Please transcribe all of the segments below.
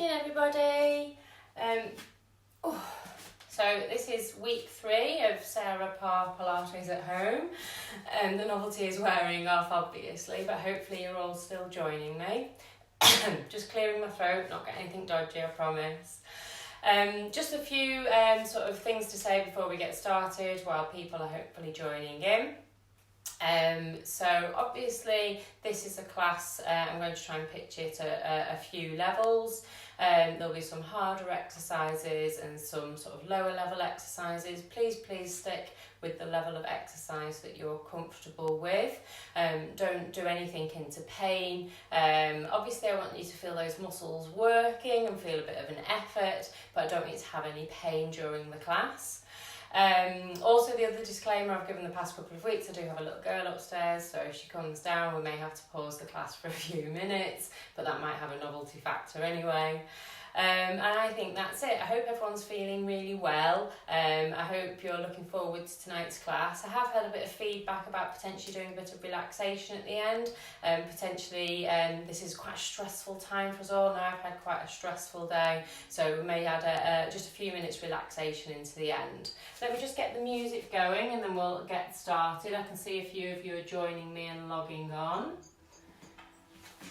evening, everybody. So this is week 3 of Sarah Parr Pilates at home. The novelty is wearing off, obviously, but hopefully you're all still joining me. Just clearing my throat, not getting anything dodgy, I promise. Just a few sort of things to say before we get started while people are hopefully joining in. So obviously this is a class, I'm going to try and pitch it at a few levels. There'll be some harder exercises and some sort of lower level exercises. Please stick with the level of exercise that you're comfortable with. Don't do anything into pain. Obviously I want you to feel those muscles working and feel a bit of an effort, but I don't want you to have any pain during the class. Also, the other disclaimer I've given the past couple of weeks, I do have a little girl upstairs, so if she comes down we may have to pause the class for a few minutes, but that might have a novelty factor anyway. And I think that's it. I hope everyone's feeling really well. I hope you're looking forward to tonight's class. I have had a bit of feedback about potentially doing a bit of relaxation at the end. Potentially this is quite a stressful time for us all. Now I've had quite a stressful day, so we may add just a few minutes relaxation into the end. Let me just get the music going and then we'll get started. I can see a few of you are joining me and logging on.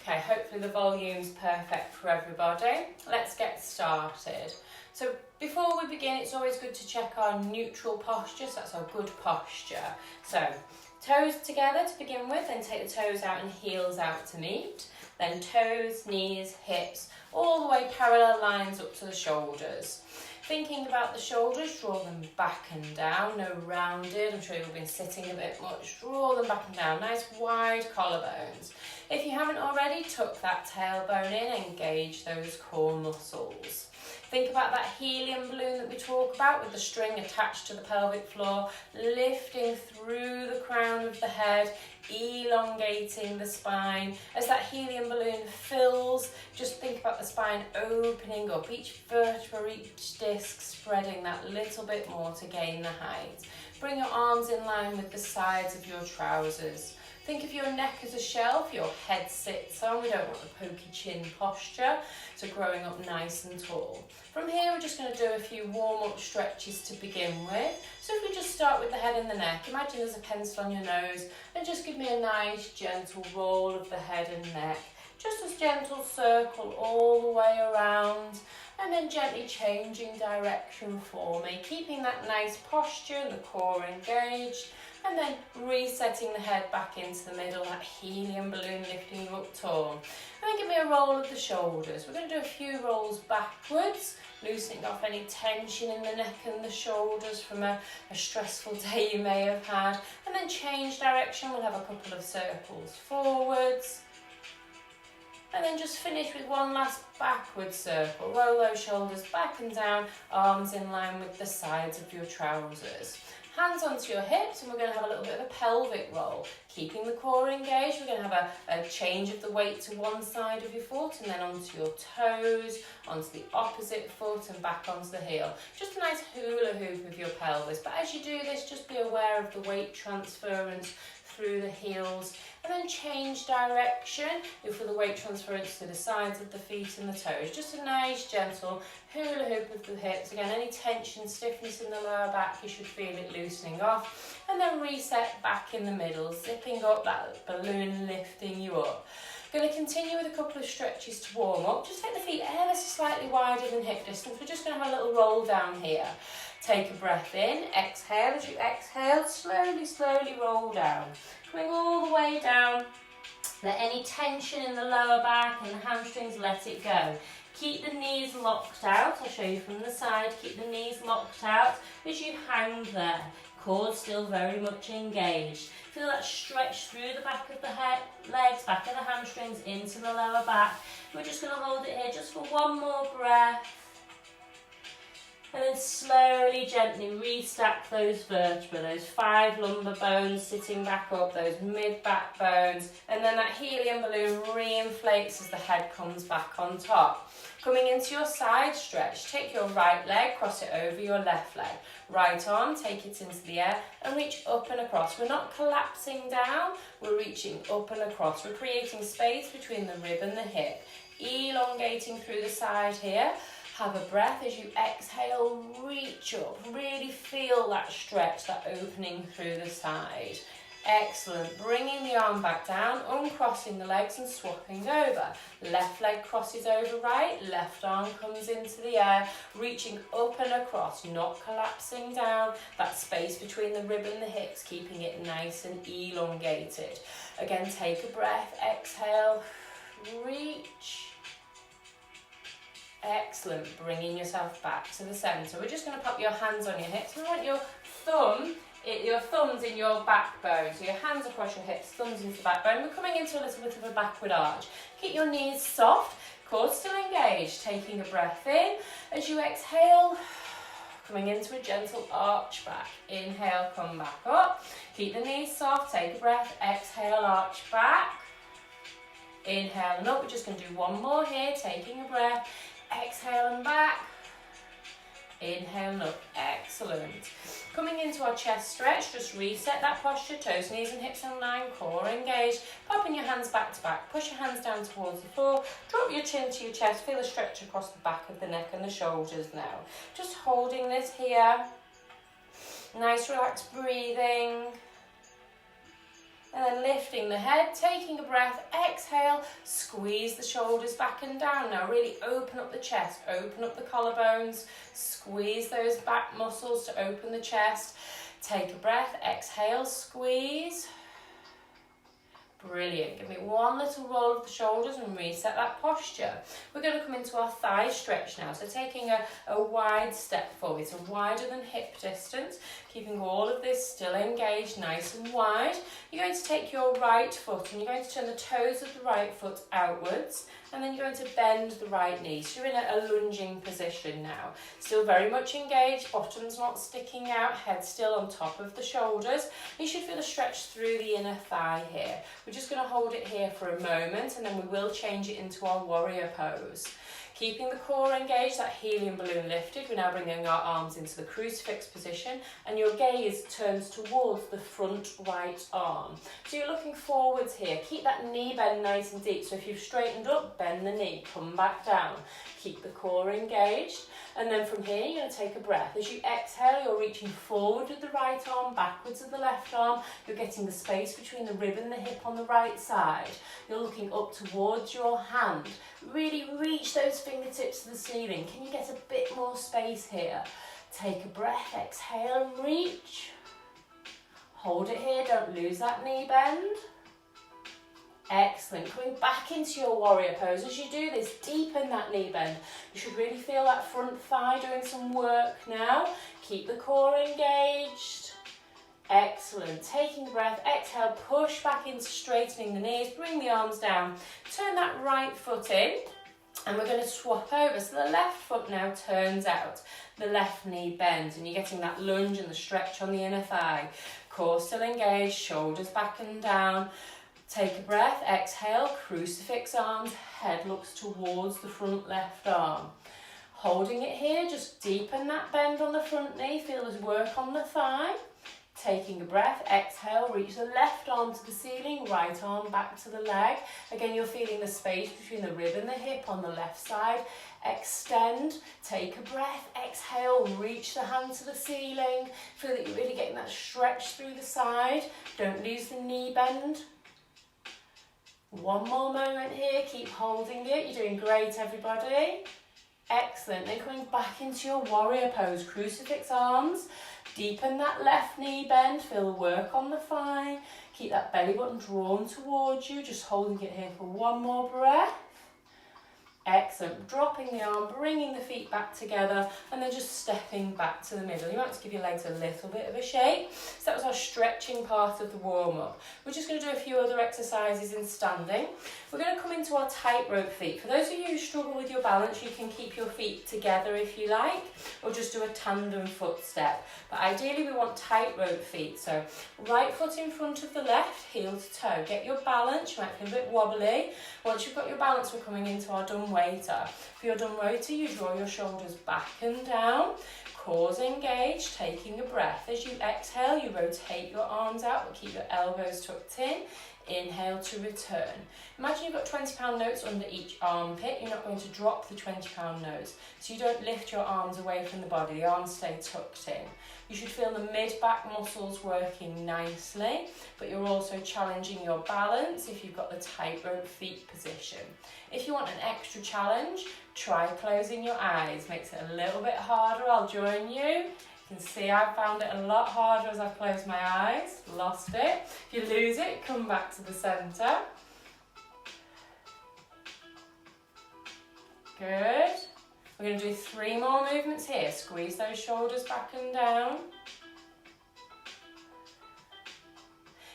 Okay, hopefully the volume's perfect for everybody. Let's get started. So before we begin, it's always good to check our neutral posture, so that's our good posture. So toes together to begin with, then take the toes out and heels out to meet. Then toes, knees, hips, all the way parallel lines up to the shoulders. Thinking about the shoulders, draw them back and down, no rounded. I'm sure you've been sitting a bit much. Draw them back and down, nice wide collarbones. If you haven't already, tuck that tailbone in, engage those core muscles. Think about that helium balloon that we talk about with the string attached to the pelvic floor, lifting through the crown of the head, elongating the spine. As that helium balloon fills, just think about the spine opening up, each vertebra, each disc spreading that little bit more to gain the height. Bring your arms in line with the sides of your trousers. Think of your neck as a shelf your head sits on. We don't want the pokey chin posture, so growing up nice and tall. From here we're just going to do a few warm-up stretches to begin with. So if we just start with the head and the neck, imagine there's a pencil on your nose and just give me a nice gentle roll of the head and neck. Just a gentle circle all the way around and then gently changing direction for me, keeping that nice posture and the core engaged. And then resetting the head back into the middle, that helium balloon lifting you up tall. And then give me a roll of the shoulders. We're going to do a few rolls backwards, loosening off any tension in the neck and the shoulders from a stressful day you may have had. And then change direction, we'll have a couple of circles forwards. And then just finish with one last backward circle. Roll those shoulders back and down, arms in line with the sides of your trousers. Hands onto your hips, and we're going to have a little bit of a pelvic roll. Keeping the core engaged, we're going to have a change of the weight to one side of your foot and then onto your toes, onto the opposite foot and back onto the heel. Just a nice hula hoop of your pelvis. But as you do this, just be aware of the weight transference through the heels, and then change direction. You'll feel the weight transference to the sides of the feet and the toes. Just a nice gentle hula hoop of the hips. Again, any tension, stiffness in the lower back, you should feel it loosening off. And then reset back in the middle, zipping up that balloon, lifting you up. Going to continue with a couple of stretches to warm up. Just take the feet ever so slightly wider than hip distance. We're just going to have a little roll down here. Take a breath in, exhale. As you exhale, slowly roll down. Coming all the way down. Let any tension in the lower back and the hamstrings, let it go. Keep the knees locked out. I'll show you from the side. Keep the knees locked out as you hang there. Core still very much engaged. Feel that stretch through the back of the head, legs, back of the hamstrings into the lower back. We're just going to hold it here just for one more breath. And then slowly, gently restack those vertebrae, those 5 lumbar bones sitting back up, those mid-back bones, and then that helium balloon re-inflates as the head comes back on top. Coming into your side stretch, take your right leg, cross it over your left leg. Right arm, take it into the air and reach up and across. We're not collapsing down, we're reaching up and across. We're creating space between the rib and the hip. Elongating through the side here. Have a breath as you exhale, reach up. Really feel that stretch, that opening through the side. Excellent. Bringing the arm back down, uncrossing the legs and swapping over. Left leg crosses over right, left arm comes into the air, reaching up and across, not collapsing down. That space between the rib and the hips, keeping it nice and elongated. Again, take a breath, exhale, reach. Excellent. Bringing yourself back to the centre. We're just going to pop your hands on your hips. I want your thumbs in your backbone. So your hands across your hips, thumbs into the backbone. We're coming into a little bit of a backward arch. Keep your knees soft, core still engaged. Taking a breath in. As you exhale, coming into a gentle arch back. Inhale, come back up. Keep the knees soft, take a breath. Exhale, arch back. Inhale and up. We're just going to do one more here. Taking a breath. Exhale and back. Inhale and up. Excellent. Coming into our chest stretch, just reset that posture, toes, knees and hips in line, core engaged. Popping your hands back to back, push your hands down towards the floor, drop your chin to your chest, feel a stretch across the back of the neck and the shoulders now. Just holding this here. Nice relaxed breathing. And then lifting the head, taking a breath, exhale, squeeze the shoulders back and down. Now really open up the chest, open up the collarbones, squeeze those back muscles to open the chest. Take a breath, exhale, squeeze. Brilliant. Give me one little roll of the shoulders and reset that posture. We're going to come into our thigh stretch now. So taking a wide step forward, so wider than hip distance, keeping all of this still engaged, nice and wide. You're going to take your right foot and you're going to turn the toes of the right foot outwards, and then you're going to bend the right knee. So you're in a lunging position now. Still very much engaged, bottom's not sticking out, head still on top of the shoulders. You should feel a stretch through the inner thigh here. We're just going to hold it here for a moment and then we will change it into our warrior pose. Keeping the core engaged, that helium balloon lifted, we're now bringing our arms into the crucifix position and your gaze turns towards the front right arm. So you're looking forwards here. Keep that knee bend nice and deep. So if you've straightened up, bend the knee, come back down. Keep the core engaged. And then from here, you're going to take a breath. As you exhale, you're reaching forward with the right arm, backwards with the left arm. You're getting the space between the rib and the hip on the right side. You're looking up towards your hand. Really reach those fingertips to the ceiling. Can you get a bit more space here? Take a breath, exhale and reach. Hold it here, don't lose that knee bend. Excellent. Coming back into your warrior pose. As you do this, deepen that knee bend. You should really feel that front thigh doing some work now. Keep the core engaged. Excellent. Taking a breath, exhale, push back into straightening the knees, bring the arms down. Turn that right foot in and we're going to swap over. So the left foot now turns out, the left knee bends and you're getting that lunge and the stretch on the inner thigh. Core still engaged, shoulders back and down. Take a breath, exhale, crucifix arms, head looks towards the front left arm. Holding it here, just deepen that bend on the front knee, feel as work on the thigh. Taking a breath, exhale, reach the left arm to the ceiling, right arm back to the leg. Again, you're feeling the space between the rib and the hip on the left side. Extend, take a breath, exhale, reach the hand to the ceiling. Feel that you're really getting that stretch through the side. Don't lose the knee bend. One more moment here, keep holding it. You're doing great, everybody. Excellent. Then coming back into your warrior pose, crucifix arms. Deepen that left knee bend, feel the work on the thigh. Keep that belly button drawn towards you, just holding it here for one more breath. Excellent. Dropping the arm, bringing the feet back together, and then just stepping back to the middle. You might just give your legs a little bit of a shake. So that was our stretching part of the warm-up. We're just going to do a few other exercises in standing. We're going to come into our tightrope feet. For those of you who struggle with your balance, you can keep your feet together if you like, or just do a tandem foot step. But ideally we want tightrope feet. So right foot in front of the left, heel to toe. Get your balance. You might feel a bit wobbly. Once you've got your balance, we're coming into our dumb waiter. For your dumb waiter, you draw your shoulders back and down. Cores engaged, taking a breath. As you exhale, you rotate your arms out, but keep your elbows tucked in. Inhale to return. Imagine you've got £20 notes under each armpit. You're not going to drop the £20 notes. So you don't lift your arms away from the body. The arms stay tucked in. You should feel the mid-back muscles working nicely, but you're also challenging your balance if you've got the tightrope feet position. If you want an extra challenge, try closing your eyes. Makes it a little bit harder. I'll join you. You can see I've found it a lot harder as I've closed my eyes. Lost it. If you lose it, come back to the centre. Good. We're going to do 3 more movements here. Squeeze those shoulders back and down.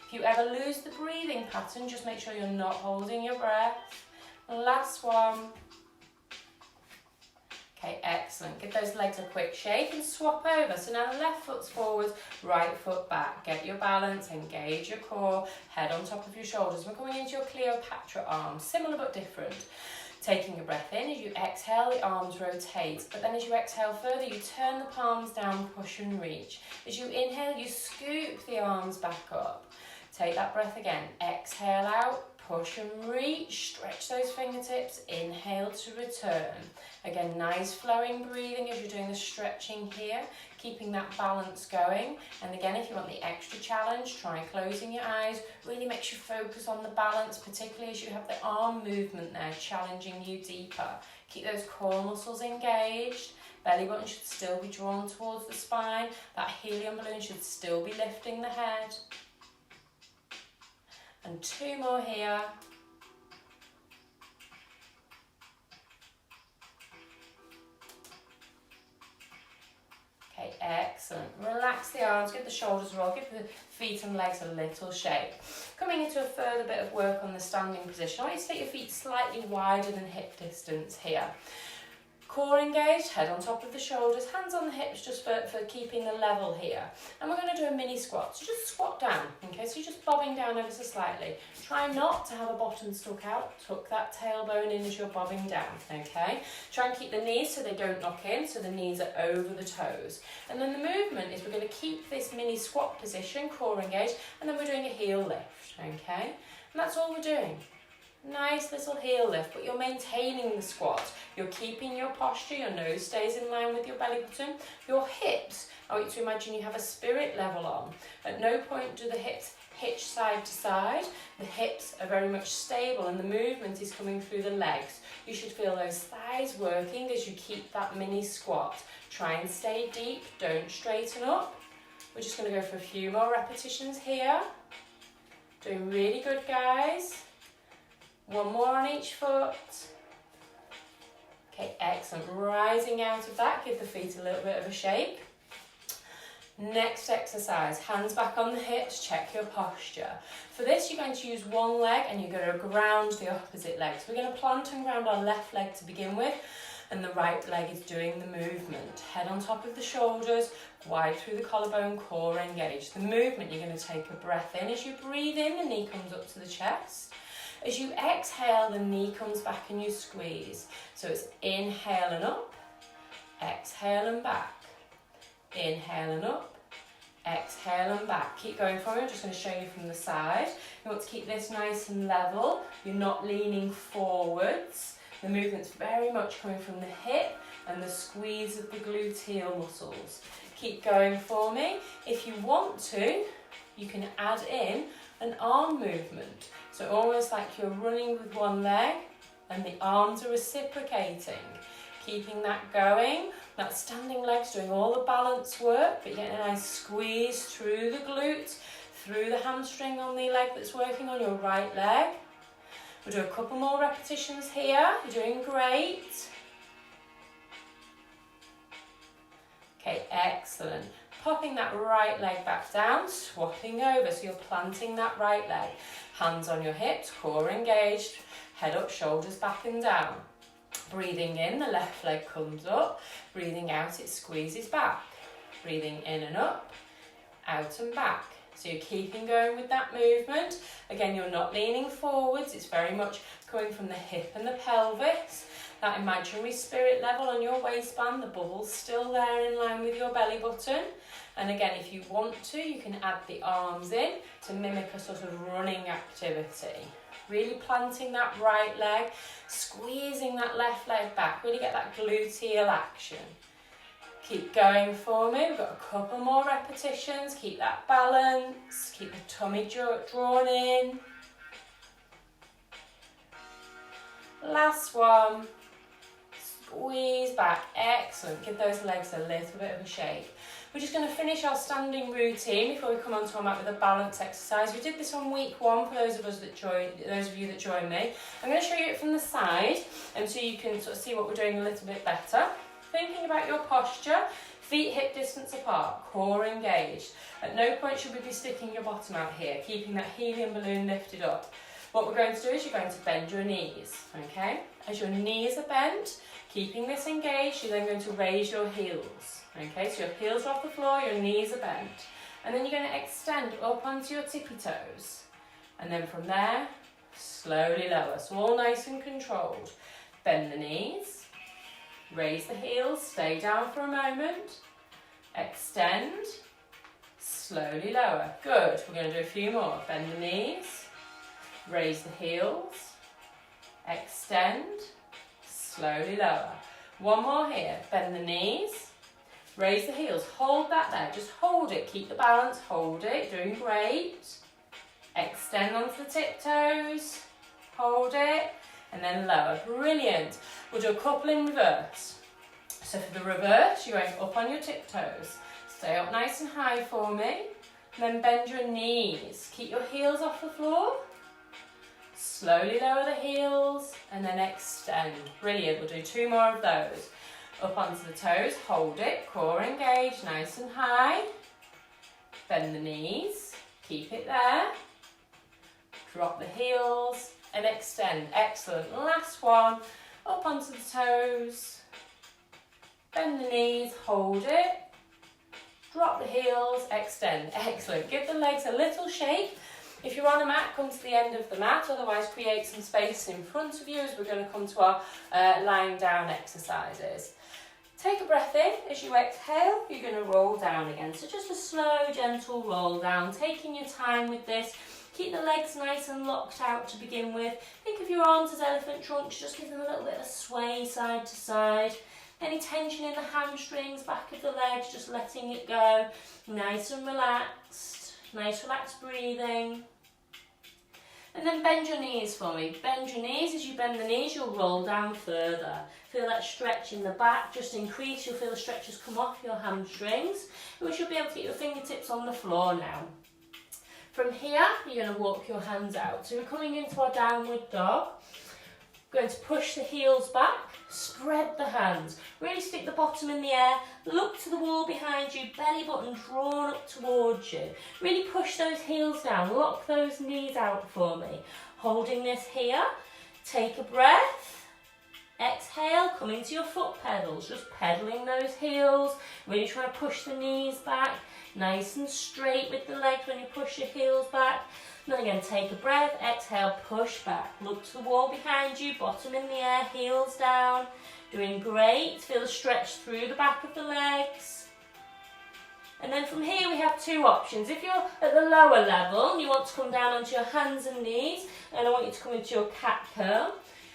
If you ever lose the breathing pattern, just make sure you're not holding your breath. Last one. Okay, excellent. Give those legs a quick shake and swap over. So now the left foot's forward, right foot back. Get your balance, engage your core, head on top of your shoulders. We're coming into your Cleopatra arms, similar but different. Taking a breath in, as you exhale, the arms rotate. But then as you exhale further, you turn the palms down, push and reach. As you inhale, you scoop the arms back up. Take that breath again. Exhale out, push and reach. Stretch those fingertips. Inhale to return. Again, nice flowing breathing as you're doing the stretching here, keeping that balance going. And again, if you want the extra challenge, try closing your eyes. Really makes you focus on the balance, particularly as you have the arm movement there, challenging you deeper. Keep those core muscles engaged. Belly button should still be drawn towards the spine. That helium balloon should still be lifting the head. And 2 more here. Okay, excellent. Relax the arms, give the shoulders a roll, give the feet and legs a little shake. Coming into a further bit of work on the standing position, I want you to take your feet slightly wider than hip distance here. Core engaged, head on top of the shoulders, hands on the hips just for keeping the level here. And we're going to do a mini squat. So just squat down, okay? So you're just bobbing down ever so slightly. Try not to have a bottom stuck out. Tuck that tailbone in as you're bobbing down, okay? Try and keep the knees so they don't knock in, so the knees are over the toes. And then the movement is we're going to keep this mini squat position, core engaged, and then we're doing a heel lift, okay? And that's all we're doing. Nice little heel lift, but you're maintaining the squat. You're keeping your posture, your nose stays in line with your belly button. Your hips, I want you to imagine you have a spirit level on. At no point do the hips hitch side to side. The hips are very much stable and the movement is coming through the legs. You should feel those thighs working as you keep that mini squat. Try and stay deep, don't straighten up. We're just going to go for a few more repetitions here. Doing really good, guys. 1 more on each foot. Okay, excellent. Rising out of that, give the feet a little bit of a shake. Next exercise, hands back on the hips, check your posture. For this, you're going to use one leg and you're going to ground the opposite leg. So we're going to plant and ground our left leg to begin with, and the right leg is doing the movement. Head on top of the shoulders, wide through the collarbone, core engaged. The movement, you're going to take a breath in. As you breathe in, the knee comes up to the chest. As you exhale, the knee comes back and you squeeze. So it's inhale and up, exhale and back. Inhale and up, exhale and back. Keep going for me. I'm just going to show you from the side. You want to keep this nice and level. You're not leaning forwards. The movement's very much coming from the hip and the squeeze of the gluteal muscles. Keep going for me. If you want to, you can add in an arm movement. So almost like you're running with one leg and the arms are reciprocating. Keeping that going. That standing leg's doing all the balance work, but you're getting a nice squeeze through the glute, through the hamstring on the leg that's working on your right leg. We'll do a couple more repetitions here. You're doing great. Okay, excellent. Popping that right leg back down, swapping over, so you're planting that right leg. Hands on your hips, core engaged, head up, shoulders back and down. Breathing in, the left leg comes up. Breathing out, it squeezes back. Breathing in and up, out and back. So you're keeping going with that movement. Again, you're not leaning forwards. It's very much coming from the hip and the pelvis. That imaginary spirit level on your waistband, the bubble's still there in line with your belly button. And again, if you want to, you can add the arms in to mimic a sort of running activity. Really planting that right leg, squeezing that left leg back, really get that gluteal action. Keep going for me, we've got a couple more repetitions, keep that balance, keep the tummy drawn in. Last one, squeeze back, excellent, give those legs a little bit of a shake. We're just going to finish our standing routine before we come onto our mat with a balance exercise. We did this on week 1 for those of you that joined me. I'm going to show you it from the side, and so you can sort of see what we're doing a little bit better. Thinking about your posture, feet hip distance apart, core engaged. At no point should we be sticking your bottom out here, keeping that helium balloon lifted up. What we're going to do is you're going to bend your knees, okay? As your knees are bent, keeping this engaged, you're then going to raise your heels. Okay, so your heels are off the floor, your knees are bent. And then you're going to extend up onto your tippy toes. And then from there, slowly lower. So all nice and controlled. Bend the knees, raise the heels, stay down for a moment. Extend, slowly lower. Good, we're going to do a few more. Bend the knees, raise the heels, extend, slowly lower. One more here, bend the knees, raise the heels, hold that there, just hold it, keep the balance, hold it, doing great. Extend onto the tiptoes, hold it, and then lower, brilliant. We'll do a couple in reverse. So for the reverse, you're going up on your tiptoes, stay up nice and high for me, then bend your knees, keep your heels off the floor, slowly lower the heels, and then extend, brilliant. We'll do 2 more of those. Up onto the toes, hold it, core engaged, nice and high. Bend the knees, keep it there. Drop the heels and extend, excellent. Last one, up onto the toes. Bend the knees, hold it. Drop the heels, extend, excellent. Give the legs a little shake. If you're on a mat, come to the end of the mat, otherwise create some space in front of you as we're going to come to our lying down exercises. Take a breath in. As you exhale, you're going to roll down again. So just a slow, gentle roll down, taking your time with this. Keep the legs nice and locked out to begin with. Think of your arms as elephant trunks, just give them a little bit of a sway side to side. Any tension in the hamstrings, back of the legs, just letting it go. Nice and relaxed. Nice relaxed breathing. And then bend your knees for me. Bend your knees. As you bend the knees, you'll roll down further. Feel that stretch in the back, just increase. You'll feel the stretches come off your hamstrings. And we should be able to get your fingertips on the floor now. From here, you're going to walk your hands out. So we're coming into our downward dog. We're going to push the heels back, spread the hands. Really stick the bottom in the air. Look to the wall behind you, belly button drawn up towards you. Really push those heels down, lock those knees out for me. Holding this here, take a breath. Exhale, come into your foot pedals, just pedaling those heels. Really trying to push the knees back. Nice and straight with the legs when you push your heels back. And then again, take a breath, exhale, push back. Look to the wall behind you, bottom in the air, heels down. Doing great. Feel the stretch through the back of the legs. And then from here we have 2 options. If you're at the lower level and you want to come down onto your hands and knees, and I want you to come into your cat curl.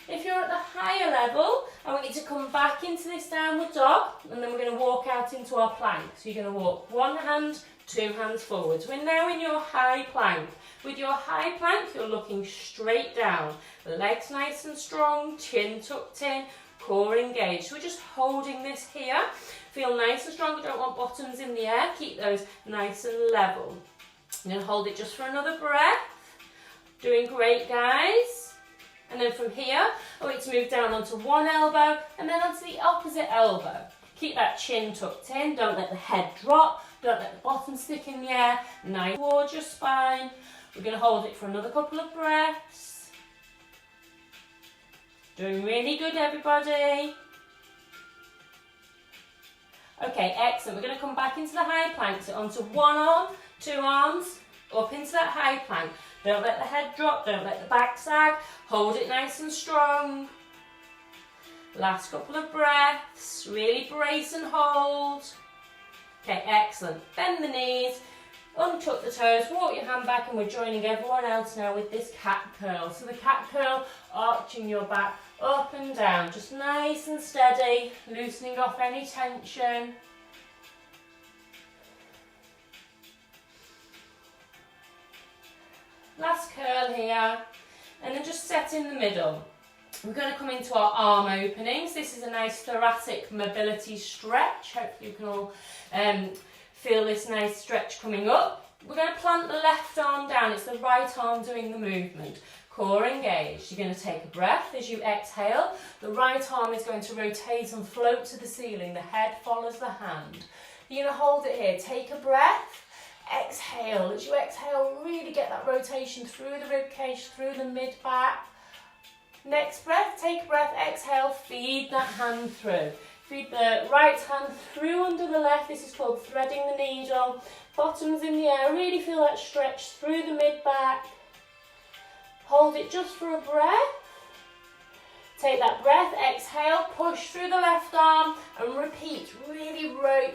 If you're at the higher level, I want you to come back into this downward dog, and then we're going to walk out into our plank. So you're going to walk 1 hand, 2 hands forwards. We're now in your high plank. With your high plank, you're looking straight down. Legs nice and strong, chin tucked in, core engaged. So we're just holding this here. Feel nice and strong. You don't want bottoms in the air. Keep those nice and level. And then hold it just for another breath. Doing great, guys. And then from here, I want you to move down onto one elbow and then onto the opposite elbow. Keep that chin tucked in, don't let the head drop, don't let the bottom stick in the air, nice towards your spine. We're going to hold it for another couple of breaths. Doing really good, everybody. Okay, excellent. We're going to come back into the high plank, so onto one arm, two arms, up into that high plank. Don't let the head drop, don't let the back sag, hold it nice and strong. Last couple of breaths, really brace and hold. Okay, excellent. Bend the knees, untuck the toes, walk your hand back, and we're joining everyone else now with this cat curl. So the cat curl, arching your back up and down, just nice and steady, loosening off any tension. Last curl here, and then just set in the middle. We're going to come into our arm openings. This is a nice thoracic mobility stretch. Hopefully you can all feel this nice stretch coming up. We're going to plant the left arm down. It's the right arm doing the movement. Core engaged. You're going to take a breath as you exhale. The right arm is going to rotate and float to the ceiling. The head follows the hand. You're going to hold it here. Take a breath. Exhale. As you exhale, really get that rotation through the rib cage, through the mid-back. Next breath, take a breath, exhale, feed that hand through. Feed the right hand through under the left. This is called threading the needle. Bottoms in the air, really feel that stretch through the mid-back. Hold it just for a breath. Take that breath, exhale, push through the left arm and repeat. Really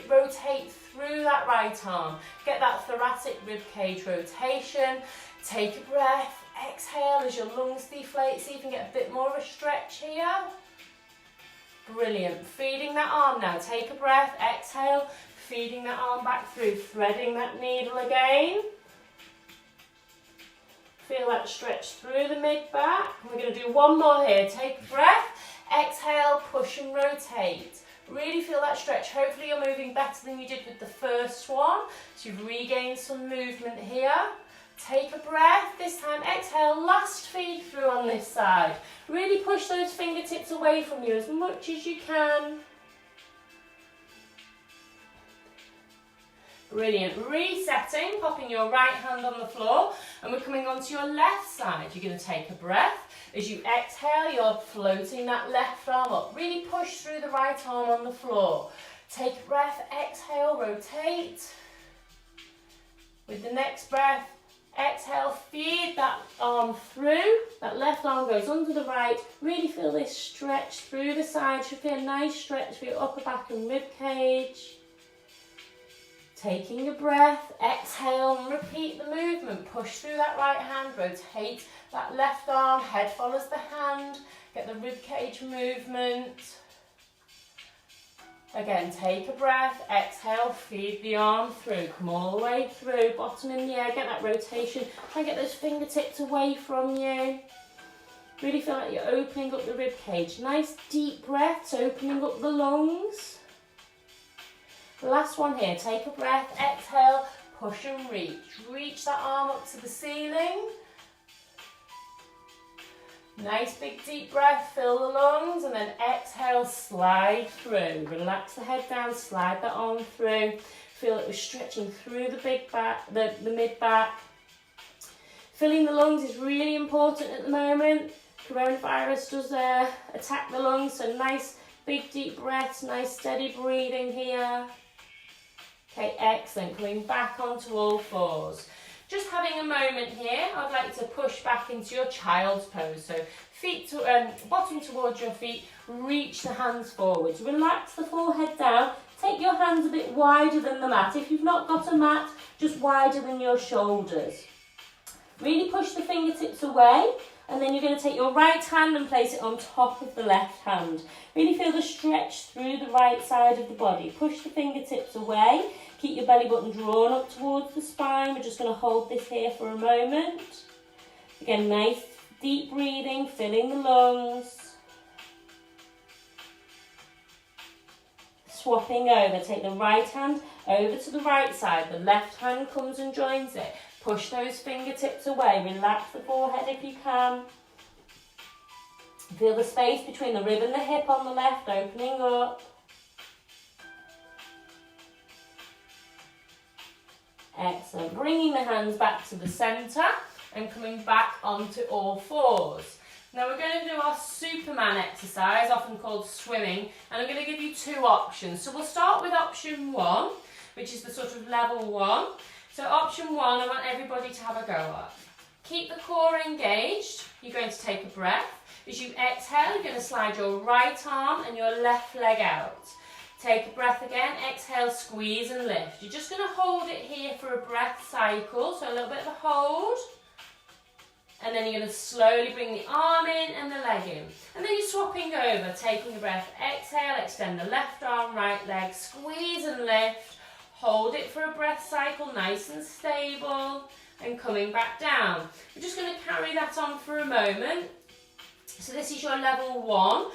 rotate through that right arm. Get that thoracic rib cage rotation. Take a breath, exhale as your lungs deflate. See if you can get a bit more of a stretch here. Brilliant. Feeding that arm now. Take a breath, exhale, feeding that arm back through, threading that needle again. Feel that stretch through the mid-back. We're going to do one more here. Take a breath, exhale, push and rotate. Really feel that stretch. Hopefully you're moving better than you did with the first one. So you've regained some movement here. Take a breath. This time exhale, last feed through on this side. Really push those fingertips away from you as much as you can. Brilliant. Resetting, popping your right hand on the floor, and we're coming onto your left side. You're going to take a breath. As you exhale, you're floating that left arm up. Really push through the right arm on the floor. Take a breath, exhale, rotate. With the next breath, exhale, feed that arm through. That left arm goes under the right. Really feel this stretch through the side. Should be a nice stretch for your upper back and rib cage. Taking a breath, exhale and repeat the movement. Push through that right hand, rotate that left arm, head follows the hand. Get the rib cage movement. Again, take a breath, exhale, feed the arm through. Come all the way through, bottom in the air, get that rotation. Try and get those fingertips away from you. Really feel like you're opening up the rib cage. Nice deep breaths, opening up the lungs. Last one here, take a breath, exhale, push and reach. Reach that arm up to the ceiling. Nice big deep breath, fill the lungs, and then exhale, slide through. Relax the head down, slide that arm through. Feel it was stretching through the big back, the mid back. Filling the lungs is really important at the moment. Coronavirus does attack the lungs, so nice big deep breaths, nice steady breathing here. Okay, excellent. Coming back onto all fours. Just having a moment here, I'd like to push back into your child's pose. So feet to bottom towards your feet, reach the hands forwards. Relax the forehead down. Take your hands a bit wider than the mat. If you've not got a mat, just wider than your shoulders. Really push the fingertips away, and then you're going to take your right hand and place it on top of the left hand. Really feel the stretch through the right side of the body. Push the fingertips away. Keep your belly button drawn up towards the spine. We're just going to hold this here for a moment. Again, nice deep breathing, filling the lungs. Swapping over. Take the right hand over to the right side. The left hand comes and joins it. Push those fingertips away. Relax the forehead if you can. Feel the space between the rib and the hip on the left, opening up. Excellent. Bringing the hands back to the centre and coming back onto all fours. Now we're going to do our Superman exercise, often called swimming, and I'm going to give you two options. So we'll start with option 1, which is the sort of level 1. So option 1, I want everybody to have a go at. Keep the core engaged. You're going to take a breath. As you exhale, you're going to slide your right arm and your left leg out. Take a breath again, exhale, squeeze and lift. You're just going to hold it here for a breath cycle, so a little bit of a hold. And then you're going to slowly bring the arm in and the leg in. And then you're swapping over, taking a breath, exhale, extend the left arm, right leg, squeeze and lift. Hold it for a breath cycle, nice and stable, and coming back down. We're just going to carry that on for a moment. So this is your level 1.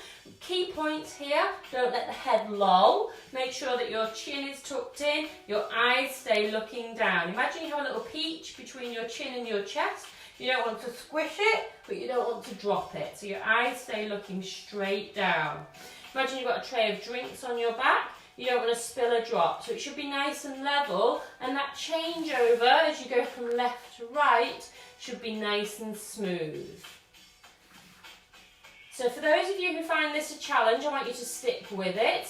Key points here, don't let the head loll. Make sure that your chin is tucked in, your eyes stay looking down. Imagine you have a little peach between your chin and your chest. You don't want to squish it, but you don't want to drop it. So your eyes stay looking straight down. Imagine you've got a tray of drinks on your back. You don't want to spill a drop. So it should be nice and level. And that changeover, as you go from left to right, should be nice and smooth. So for those of you who find this a challenge, I want you to stick with it.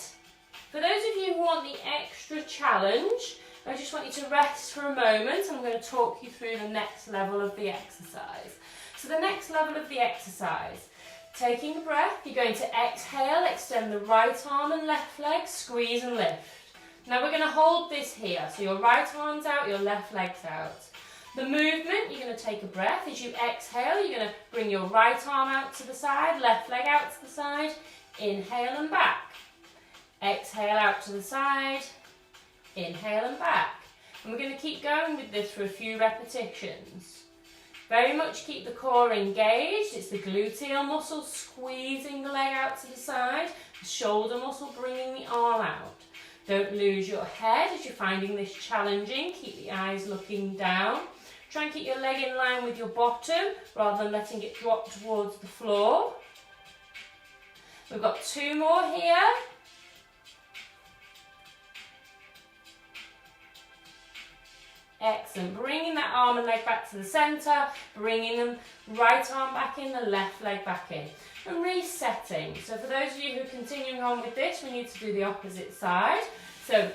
For those of you who want the extra challenge, I just want you to rest for a moment. I'm going to talk you through the next level of the exercise. So the next level of the exercise, taking a breath, you're going to exhale, extend the right arm and left leg, squeeze and lift. Now we're going to hold this here. So your right arm's out, your left leg's out. The movement, you're going to take a breath. As you exhale, you're going to bring your right arm out to the side, left leg out to the side. Inhale and back. Exhale out to the side. Inhale and back. And we're going to keep going with this for a few repetitions. Very much keep the core engaged. It's the gluteal muscle squeezing the leg out to the side. The shoulder muscle bringing the arm out. Don't lose your head as you're finding this challenging. Keep the eyes looking down. Try and keep your leg in line with your bottom rather than letting it drop towards the floor. We've got 2 more here. Excellent. Bringing that arm and leg back to the centre, bringing them right arm back in, the left leg back in. And resetting. So for those of you who are continuing on with this, we need to do the opposite side. So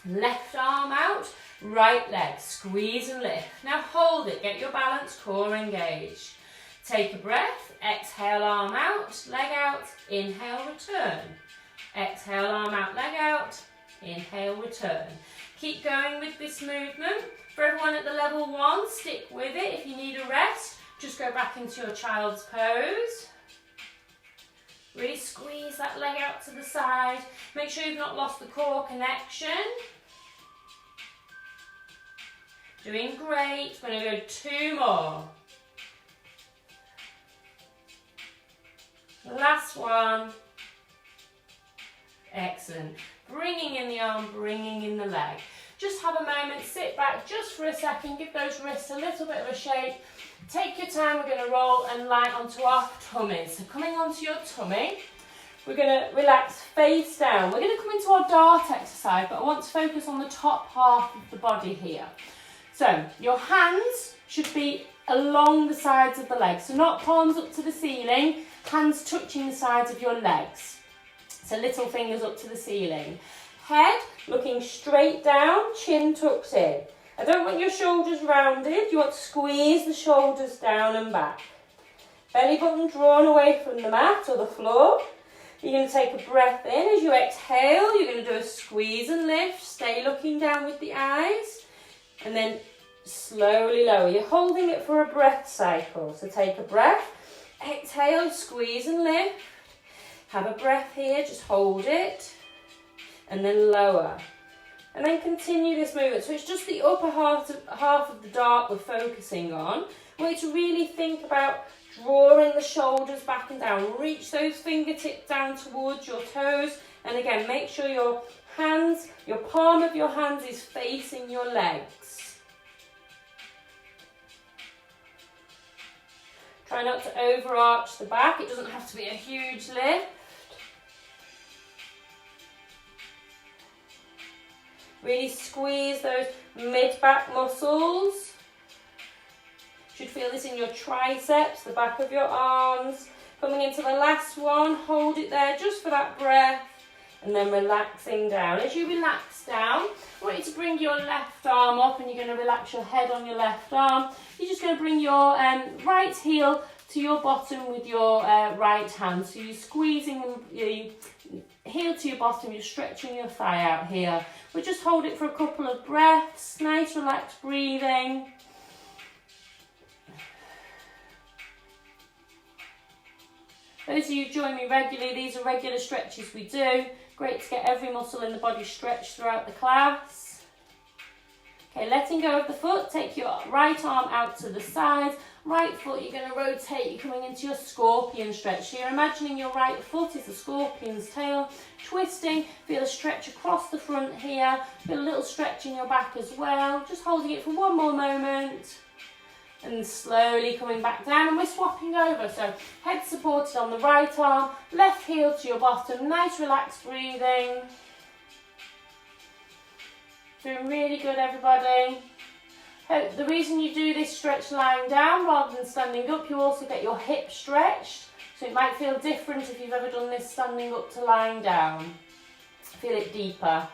left arm out, right leg, squeeze and lift. Now hold it, get your balance, core engaged. Take a breath, exhale, arm out, leg out, inhale, return. Exhale, arm out, leg out, inhale, return. Keep going with this movement. For everyone at the level 1, stick with it. If you need a rest, just go back into your child's pose. Really squeeze that leg out to the side. Make sure you've not lost the core connection. Doing great. We're going to go 2 more. Last one. Excellent. Bringing in the arm, bringing in the leg. Just have a moment, sit back just for a second, give those wrists a little bit of a shake. Take your time, we're going to roll and lie onto our tummies. So coming onto your tummy, we're going to relax face down. We're going to come into our dart exercise, but I want to focus on the top half of the body here. So your hands should be along the sides of the legs, so not palms up to the ceiling, hands touching the sides of your legs. So little fingers up to the ceiling. Head looking straight down, chin tucked in. I don't want your shoulders rounded, you want to squeeze the shoulders down and back. Belly button drawn away from the mat or the floor. You're going to take a breath in. As you exhale, you're going to do a squeeze and lift. Stay looking down with the eyes. And then slowly lower. You're holding it for a breath cycle. So take a breath. Exhale, squeeze and lift. Have a breath here, just hold it. And then lower. And then continue this movement. So it's just the upper half of the dart we're focusing on. I want you to really think about drawing the shoulders back and down. Reach those fingertips down towards your toes. And again, make sure your hands, your palm of your hands is facing your legs. Try not to overarch the back. It doesn't have to be a huge lift. Really squeeze those mid-back muscles. You should feel this in your triceps, the back of your arms. Coming into the last one, hold it there just for that breath, and then relaxing down. As you relax down, I want you to bring your left arm up, and you're going to relax your head on your left arm. You're just going to bring your right heel to your bottom with your right hand. So you're squeezing your heel to your bottom, you're stretching your thigh out here. We'll just hold it for a couple of breaths, nice relaxed breathing. Those of you who join me regularly, these are regular stretches we do. Great to get every muscle in the body stretched throughout the class. Okay, letting go of the foot, take your right arm out to the side. Right foot, you're going to rotate, you're coming into your scorpion stretch. So you're imagining your right foot is the scorpion's tail, twisting, feel a stretch across the front here, feel a little stretch in your back as well. Just holding it for one more moment. And slowly coming back down, and we're swapping over. So head supported on the right arm, left heel to your bottom, nice relaxed breathing. Doing really good, everybody. The reason you do this stretch lying down rather than standing up, you also get your hips stretched. So it might feel different if you've ever done this standing up to lying down. Feel it deeper.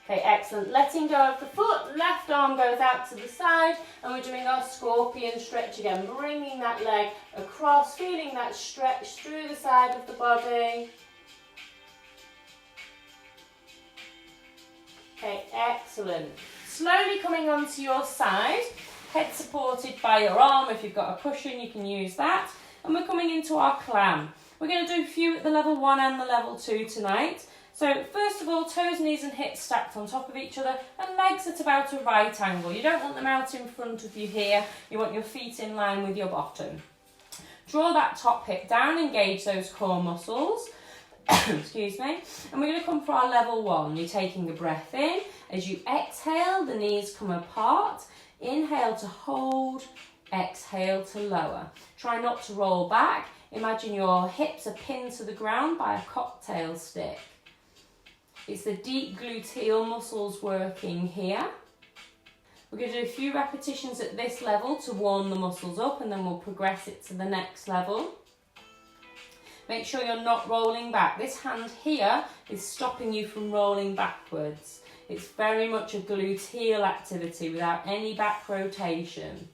Okay, excellent. Letting go of the foot, left arm goes out to the side, and we're doing our scorpion stretch again. Bringing that leg across, feeling that stretch through the side of the body. Okay, excellent. Slowly coming onto your side, head supported by your arm. If you've got a cushion, you can use that. And we're coming into our clam. We're going to do a few at the level 1 and the level 2 tonight. So first of all, toes, knees and hips stacked on top of each other, and legs at about a right angle. You don't want them out in front of you here. You want your feet in line with your bottom. Draw that top hip down, engage those core muscles. Excuse me. And we're going to come for our level 1. You're taking a breath in. As you exhale, the knees come apart. Inhale to hold, exhale to lower. Try not to roll back. Imagine your hips are pinned to the ground by a cocktail stick. It's the deep gluteal muscles working here. We're going to do a few repetitions at this level to warm the muscles up, and then we'll progress it to the next level. Make sure you're not rolling back. This hand here is stopping you from rolling backwards. It's very much a gluteal activity without any back rotation.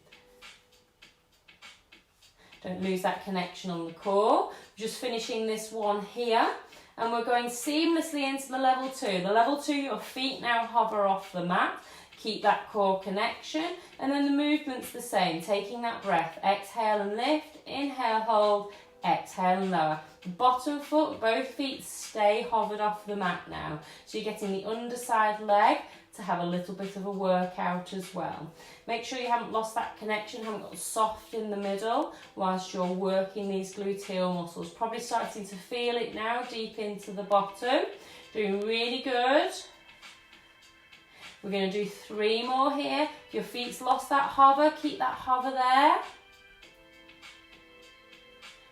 Don't lose that connection on the core. Just finishing this one here. And we're going seamlessly into the level 2. The level 2, your feet now hover off the mat. Keep that core connection. And then the movement's the same. Taking that breath. Exhale and lift. Inhale, hold. Exhale and lower. The bottom foot, both feet stay hovered off the mat now. So you're getting the underside leg to have a little bit of a workout as well. Make sure you haven't lost that connection, haven't got soft in the middle whilst you're working these gluteal muscles. Probably starting to feel it now deep into the bottom. Doing really good. We're going to do 3 more here. If your feet's lost that hover, keep that hover there.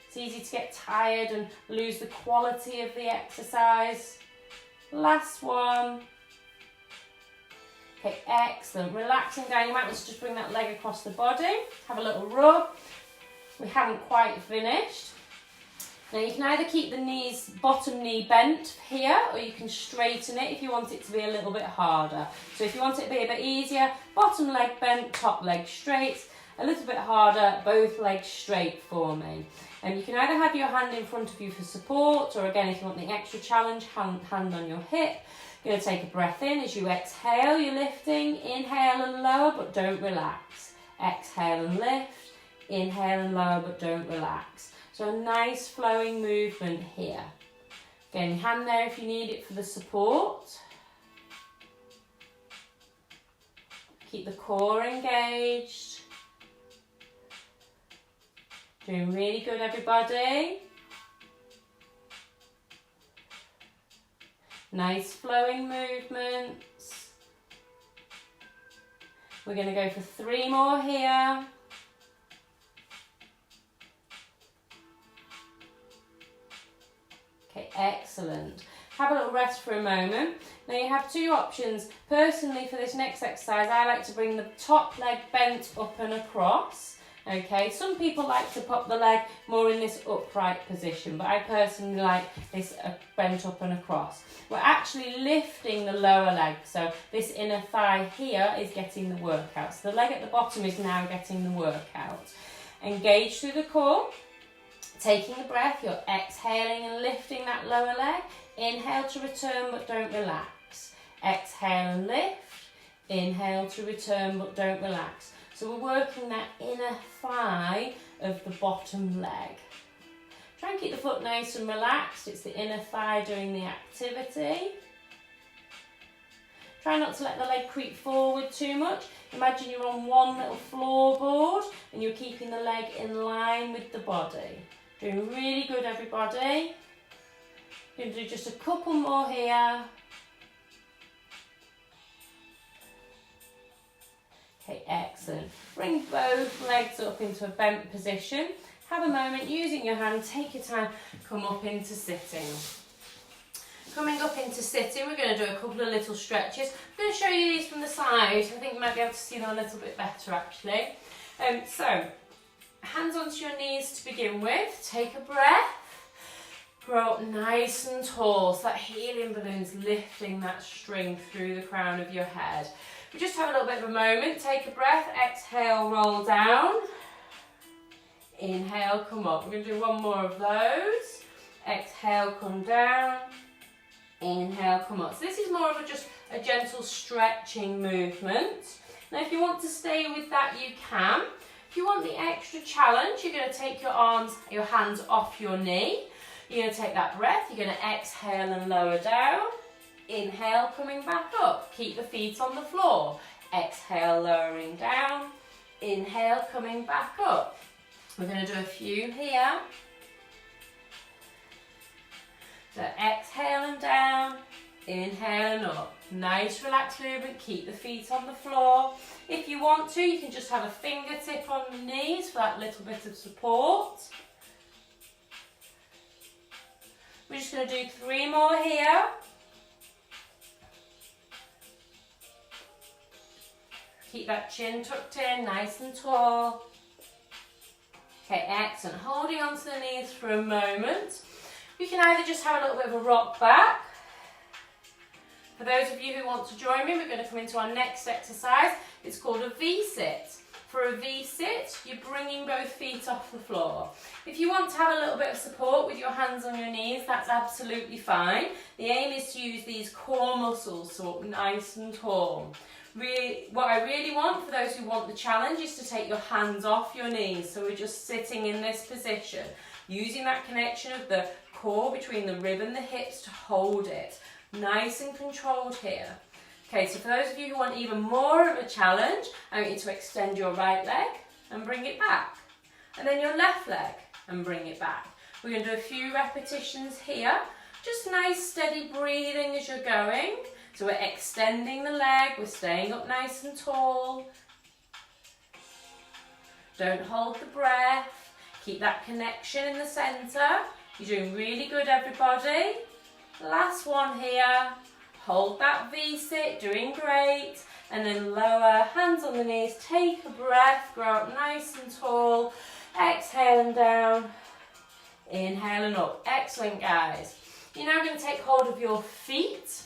It's easy to get tired and lose the quality of the exercise. Last one. Okay, excellent. Relaxing down. You might want to just bring that leg across the body. Have a little rub. We haven't quite finished. Now you can either keep the knees, bottom knee bent here, or you can straighten it if you want it to be a little bit harder. So if you want it to be a bit easier, bottom leg bent, top leg straight. A little bit harder, both legs straight for me. And you can either have your hand in front of you for support, or again, if you want the extra challenge, hand on your hip. You're going to take a breath in. As you exhale, you're lifting. Inhale and lower, but don't relax. Exhale and lift. Inhale and lower, but don't relax. So a nice flowing movement here. Again, your hand there if you need it for the support. Keep the core engaged. Doing really good, everybody. Nice flowing movements. We're going to go for 3 more here. excellent. Have a little rest for a moment. Now you have two options. Personally, for this next exercise, I like to bring the top leg bent up and across. Okay, some people like to pop the leg more in this upright position, but I personally like this bent up and across. We're actually lifting the lower leg, so this inner thigh here is getting the workout. So the leg at the bottom is now getting the workout. Engage through the core, taking a breath, you're exhaling and lifting that lower leg. Inhale to return but don't relax. Exhale and lift. Inhale to return but don't relax. So we're working that inner thigh of the bottom leg. Try and keep the foot nice and relaxed. It's the inner thigh doing the activity. Try not to let the leg creep forward too much. Imagine you're on one little floorboard and you're keeping the leg in line with the body. Doing really good, everybody. Going to do just a couple more here. Okay, excellent. Bring both legs up into a bent position. Have a moment, using your hand, take your time, come up into sitting. Coming up into sitting, we're going to do a couple of little stretches. I'm going to show you these from the side. I think you might be able to see them a little bit better actually. So, hands onto your knees to begin with. Take a breath. Grow up nice and tall, so that helium balloon's lifting that string through the crown of your head. We just have a little bit of a moment, take a breath, exhale, roll down. Inhale, come up. We're going to do one more of those. Exhale, come down. Inhale, come up. So this is more of just a gentle stretching movement. Now if you want to stay with that, you can. If you want the extra challenge, you're going to take your hands off your knee. You're going to take that breath, you're going to exhale and lower down. Inhale, coming back up. Keep the feet on the floor. Exhale, lowering down. Inhale, coming back up. We're going to do a few here. So exhale and down. Inhale and up. Nice relaxed movement. Keep the feet on the floor. If you want to, you can just have a fingertip on the knees for that little bit of support. We're just going to do 3 more here. Keep that chin tucked in, nice and tall. Okay, excellent. Holding onto the knees for a moment. You can either just have a little bit of a rock back. For those of you who want to join me, we're going to come into our next exercise. It's called a V-sit. For a V-sit, you're bringing both feet off the floor. If you want to have a little bit of support with your hands on your knees, that's absolutely fine. The aim is to use these core muscles, so up nice and tall. What I really want, for those who want the challenge, is to take your hands off your knees. So we're just sitting in this position, using that connection of the core between the rib and the hips to hold it. Nice and controlled here. Okay, so for those of you who want even more of a challenge, I want you to extend your right leg and bring it back. And then your left leg and bring it back. We're going to do a few repetitions here. Just nice steady breathing as you're going. So we're extending the leg, we're staying up nice and tall. Don't hold the breath. Keep that connection in the centre. You're doing really good, everybody. Last one here. Hold that V-sit, doing great. And then lower, hands on the knees, take a breath, grow up nice and tall. Exhale and down. Inhale and up. Excellent, guys. You're now going to take hold of your feet.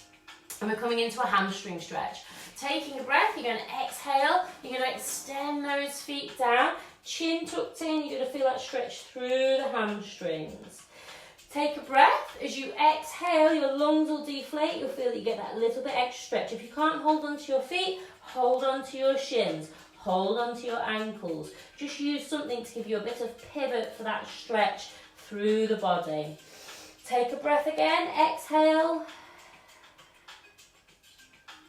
And we're coming into a hamstring stretch. Taking a breath, you're going to exhale. You're going to extend those feet down. Chin tucked in, you're going to feel that stretch through the hamstrings. Take a breath. As you exhale, your lungs will deflate. You'll feel that you get that little bit extra stretch. If you can't hold onto your feet, hold onto your shins. Hold onto your ankles. Just use something to give you a bit of pivot for that stretch through the body. Take a breath again. Exhale.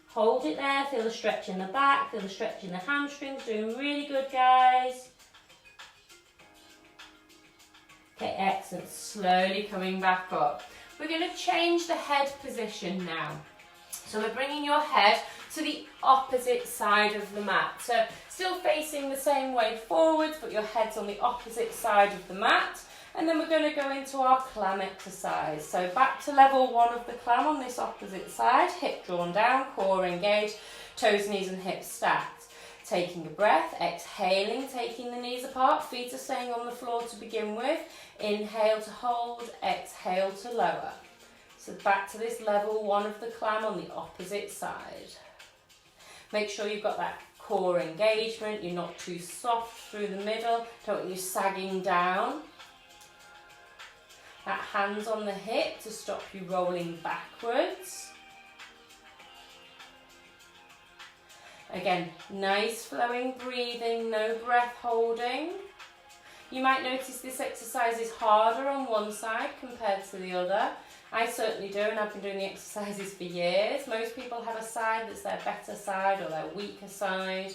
Hold it there. Feel the stretch in the back. Feel the stretch in the hamstrings. Doing really good, guys. Okay, excellent. Slowly coming back up. We're going to change the head position now. So we're bringing your head to the opposite side of the mat. So still facing the same way forwards, but your head's on the opposite side of the mat. And then we're going to go into our clam exercise. So back to level 1 of the clam on this opposite side, hip drawn down, core engaged, toes, knees and hips stacked. Taking a breath, exhaling, taking the knees apart, feet are staying on the floor to begin with. Inhale to hold, exhale to lower. So back to this level 1 of the clam on the opposite side. Make sure you've got that core engagement, you're not too soft through the middle, don't want you sagging down. That hands on the hip to stop you rolling backwards. Again, nice flowing breathing, no breath holding. You might notice this exercise is harder on one side compared to the other. I certainly do, and I've been doing the exercises for years. Most people have a side that's their better side or their weaker side.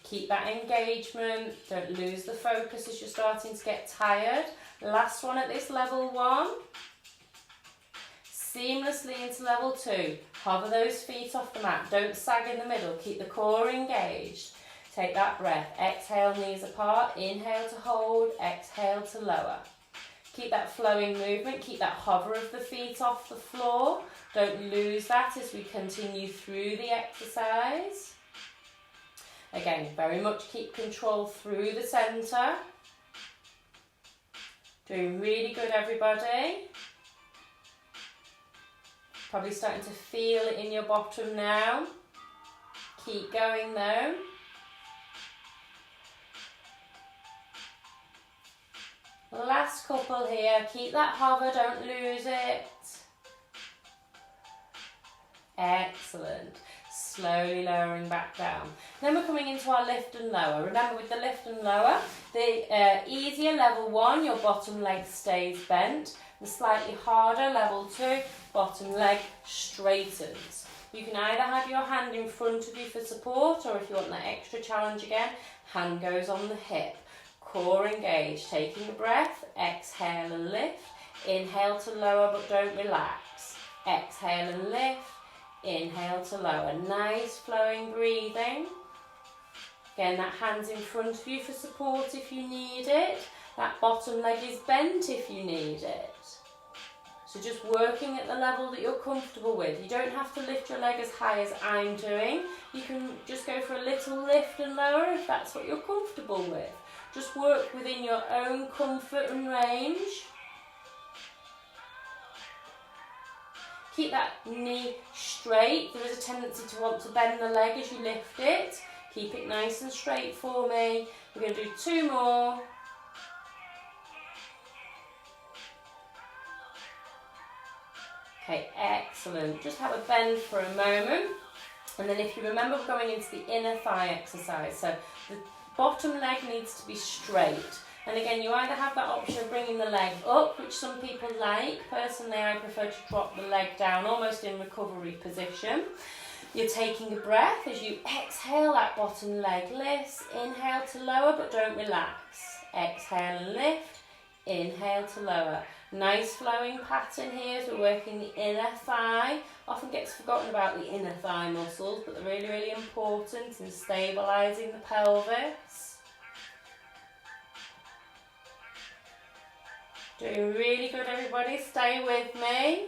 Keep that engagement, don't lose the focus as you're starting to get tired. Last one at this level 1. Seamlessly into level 2. Hover those feet off the mat, don't sag in the middle, keep the core engaged. Take that breath, exhale, knees apart, inhale to hold, exhale to lower. Keep that flowing movement, keep that hover of the feet off the floor. Don't lose that as we continue through the exercise. Again, very much keep control through the centre. Doing really good, everybody. Probably starting to feel it in your bottom now. Keep going though. Last couple here, keep that hover, don't lose it. Excellent. Slowly lowering back down. Then we're coming into our lift and lower. Remember with the lift and lower, the easier level 1, your bottom leg stays bent. The slightly harder level 2, bottom leg straightens. You can either have your hand in front of you for support, or if you want that extra challenge again, hand goes on the hip. Core engaged, taking a breath, exhale and lift, inhale to lower but don't relax, exhale and lift, inhale to lower, nice flowing breathing. Again, that hand's in front of you for support if you need it, that bottom leg is bent if you need it. So just working at the level that you're comfortable with. You don't have to lift your leg as high as I'm doing, you can just go for a little lift and lower if that's what you're comfortable with. Just work within your own comfort and range. Keep that knee straight. There is a tendency to want to bend the leg as you lift it. Keep it nice and straight for me. We're going to do 2 more. Okay, excellent. Just have a bend for a moment. And then if you remember, we're going into the inner thigh exercise. So the bottom leg needs to be straight. And again, you either have that option of bringing the leg up, which some people like. Personally, I prefer to drop the leg down, almost in recovery position. You're taking a breath as you exhale, that bottom leg lifts. Inhale to lower, but don't relax. Exhale and lift. Inhale to lower. Nice flowing pattern here as we're working the inner thigh. Often gets forgotten about the inner thigh muscles, but they're really, really important in stabilising the pelvis. Doing really good, everybody. Stay with me.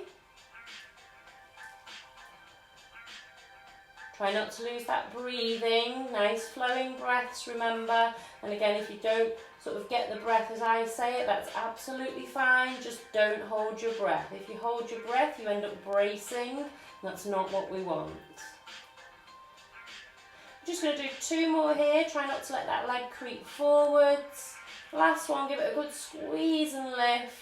Try not to lose that breathing. Nice flowing breaths, remember. And again, if you don't sort of get the breath as I say it, that's absolutely fine. Just don't hold your breath. If you hold your breath, you end up bracing. That's not what we want. I'm just going to do 2 more here. Try not to let that leg creep forwards. Last one, give it a good squeeze and lift.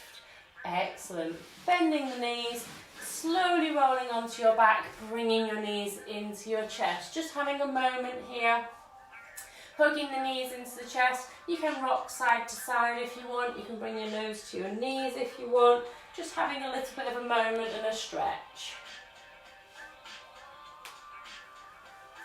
Excellent. Bending the knees, slowly rolling onto your back, bringing your knees into your chest. Just having a moment here. Hugging the knees into the chest. You can rock side to side if you want. You can bring your nose to your knees if you want. Just having a little bit of a moment and a stretch.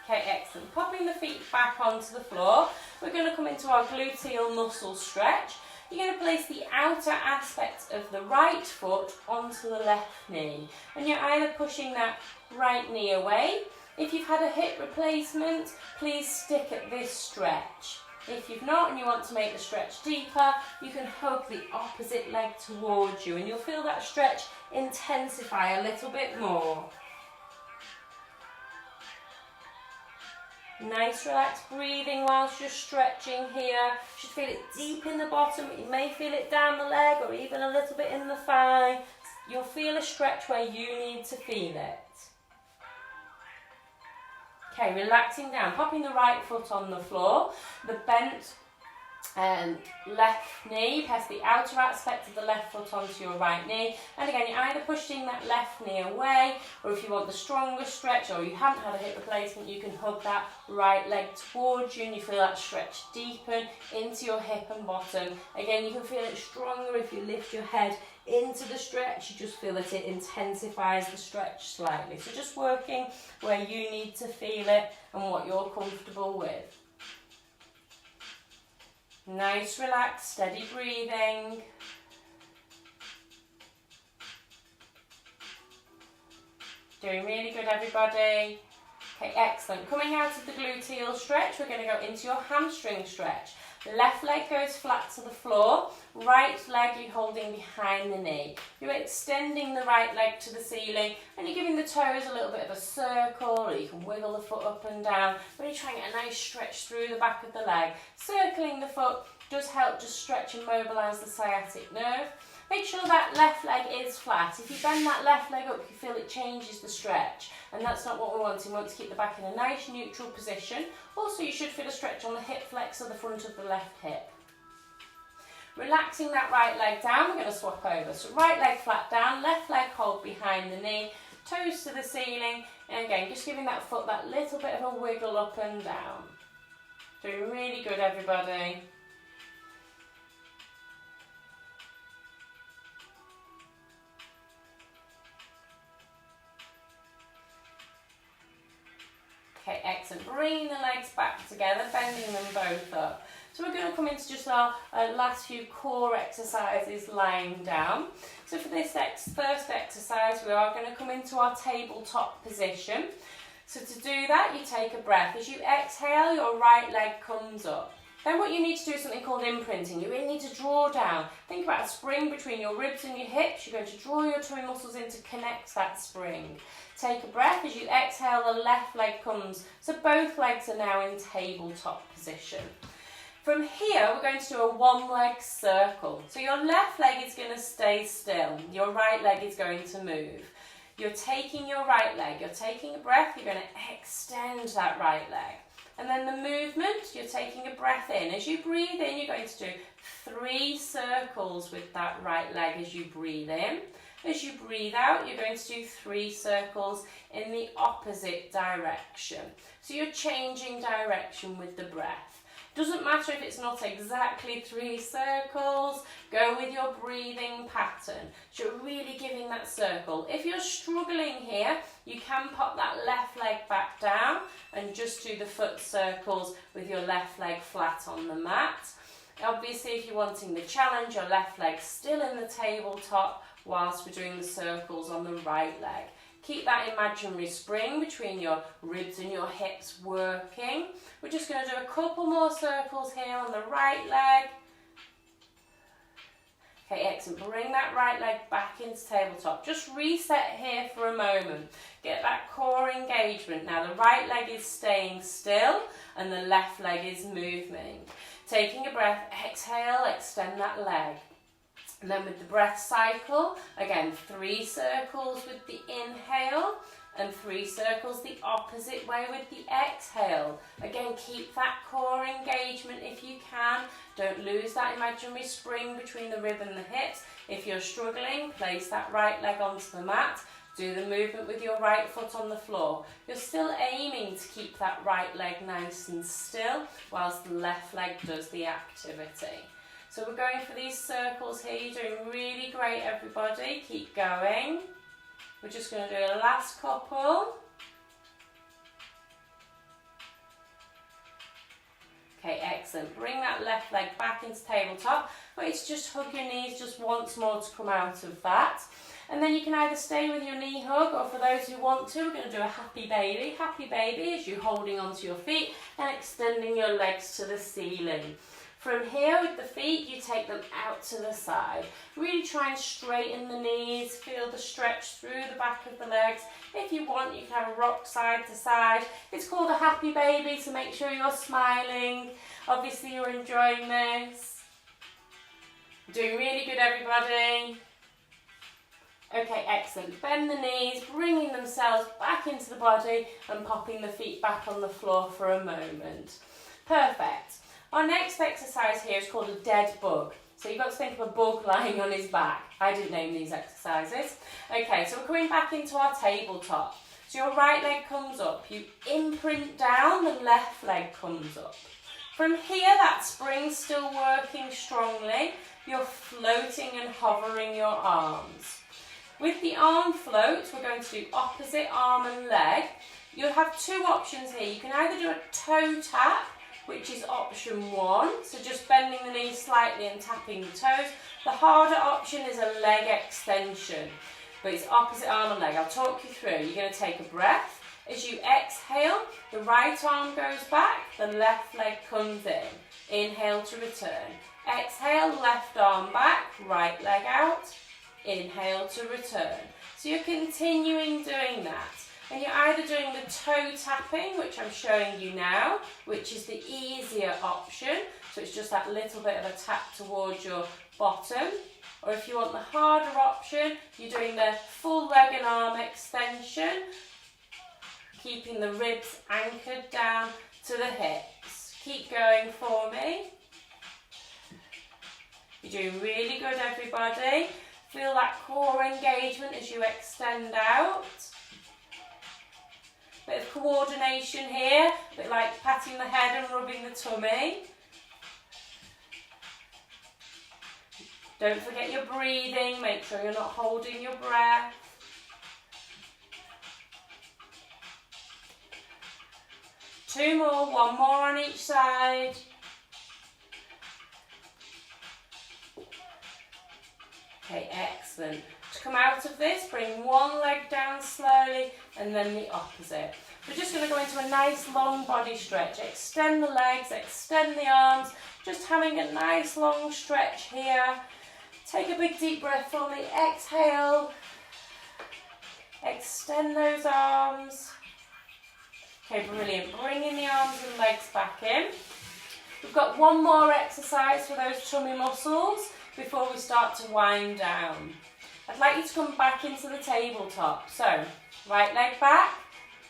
Okay, excellent. Popping the feet back onto the floor. We're going to come into our gluteal muscle stretch. You're going to place the outer aspect of the right foot onto the left knee. And you're either pushing that right knee away. If you've had a hip replacement, please stick at this stretch. If you've not and you want to make the stretch deeper, you can hug the opposite leg towards you and you'll feel that stretch intensify a little bit more. Nice relaxed breathing whilst you're stretching here. You should feel it deep in the bottom, but you may feel it down the leg or even a little bit in the thigh. You'll feel a stretch where you need to feel it. Okay, relaxing down, popping the right foot on the floor, the bent left knee, press the outer aspect of the left foot onto your right knee, and again you're either pushing that left knee away, or if you want the stronger stretch or you haven't had a hip replacement, you can hug that right leg towards you and you feel that stretch deepen into your hip and bottom. Again, you can feel it stronger if you lift your head into the stretch. You just feel that it intensifies the stretch slightly. So just working where you need to feel it and what you're comfortable with. Nice, relaxed, steady breathing. Doing really good, everybody. Okay, excellent. Coming out of the gluteal stretch, we're going to go into your hamstring stretch. Left leg goes flat to the floor, right leg you're holding behind the knee. You're extending the right leg to the ceiling and you're giving the toes a little bit of a circle, or you can wiggle the foot up and down. Really trying to get a nice stretch through the back of the leg. Circling the foot does help just stretch and mobilise the sciatic nerve. Make sure that left leg is flat. If you bend that left leg up, you feel it changes the stretch. And that's not what we want. We want to keep the back in a nice neutral position. Also, you should feel a stretch on the hip flexor, the front of the left hip. Relaxing that right leg down, we're going to swap over. So right leg flat down, left leg hold behind the knee, toes to the ceiling. And again, just giving that foot that little bit of a wiggle up and down. Doing really good, everybody. Okay, excellent. Bringing the legs back together, bending them both up. So we're going to come into just our last few core exercises lying down. So for this first exercise, we are going to come into our tabletop position. So to do that, you take a breath. As you exhale, your right leg comes up. Then what you need to do is something called imprinting. You really need to draw down. Think about a spring between your ribs and your hips. You're going to draw your tummy muscles in to connect that spring. Take a breath. As you exhale, the left leg comes. So both legs are now in tabletop position. From here, we're going to do a one-leg circle. So your left leg is going to stay still. Your right leg is going to move. You're taking your right leg. You're taking a breath. You're going to extend that right leg. And then the movement, you're taking a breath in. As you breathe in, you're going to do 3 circles with that right leg as you breathe in. As you breathe out, you're going to do 3 circles in the opposite direction. So you're changing direction with the breath. Doesn't matter if it's not exactly 3 circles, go with your breathing pattern. So you're really giving that circle. If you're struggling here, you can pop that left leg back down and just do the foot circles with your left leg flat on the mat. Obviously, if you're wanting the challenge, your left leg still in the tabletop whilst we're doing the circles on the right leg. Keep that imaginary spring between your ribs and your hips working. We're just going to do a couple more circles here on the right leg. Okay, excellent. Bring that right leg back into tabletop. Just reset here for a moment. Get that core engagement. Now the right leg is staying still and the left leg is moving. Taking a breath, exhale, extend that leg. And then with the breath cycle, again 3 circles with the inhale and 3 circles the opposite way with the exhale. Again, keep that core engagement if you can. Don't lose that imaginary spring between the rib and the hips. If you're struggling, place that right leg onto the mat. Do the movement with your right foot on the floor. You're still aiming to keep that right leg nice and still whilst the left leg does the activity. So we're going for these circles here. You're doing really great, everybody. Keep going. We're just going to do a last couple. Okay, excellent. Bring that left leg back into tabletop. But it's just hug your knees just once more to come out of that. And then you can either stay with your knee hug, or for those who want to, we're going to do a happy baby. Happy baby is you holding onto your feet and extending your legs to the ceiling. From here with the feet, you take them out to the side. Really try and straighten the knees, feel the stretch through the back of the legs. If you want, you can have a rock side to side. It's called a happy baby, so make sure you're smiling. Obviously you're enjoying this. Doing really good, everybody. Okay, excellent. Bend the knees, bringing themselves back into the body and popping the feet back on the floor for a moment. Perfect. Our next exercise here is called a dead bug. So you've got to think of a bug lying on his back. I didn't name these exercises. Okay, so we're coming back into our tabletop. So your right leg comes up, you imprint down, the left leg comes up. From here, that spring's still working strongly. You're floating and hovering your arms. With the arm float, we're going to do opposite arm and leg. You'll have two options here. You can either do a toe tap, which is option 1, so just bending the knees slightly and tapping the toes. The harder option is a leg extension, but it's opposite arm and leg. I'll talk you through. You're going to take a breath. As you exhale, the right arm goes back, the left leg comes in. Inhale to return. Exhale, left arm back, right leg out. Inhale to return. So you're continuing doing that. And you're either doing the toe tapping, which I'm showing you now, which is the easier option. So it's just that little bit of a tap towards your bottom. Or if you want the harder option, you're doing the full leg and arm extension, keeping the ribs anchored down to the hips. Keep going for me. You're doing really good, everybody. Feel that core engagement as you extend out. Bit of coordination here, a bit like patting the head and rubbing the tummy. Don't forget your breathing, make sure you're not holding your breath. Two more, one more on each side. Okay, excellent. To come out of this, bring one leg down slowly and then the opposite. We're just going to go into a nice long body stretch. Extend the legs, extend the arms, just having a nice long stretch here. Take a big deep breath for me. Exhale. Extend those arms. Okay, brilliant. Bringing the arms and legs back in. We've got one more exercise for those tummy muscles before we start to wind down. I'd like you to come back into the tabletop. So, right leg back,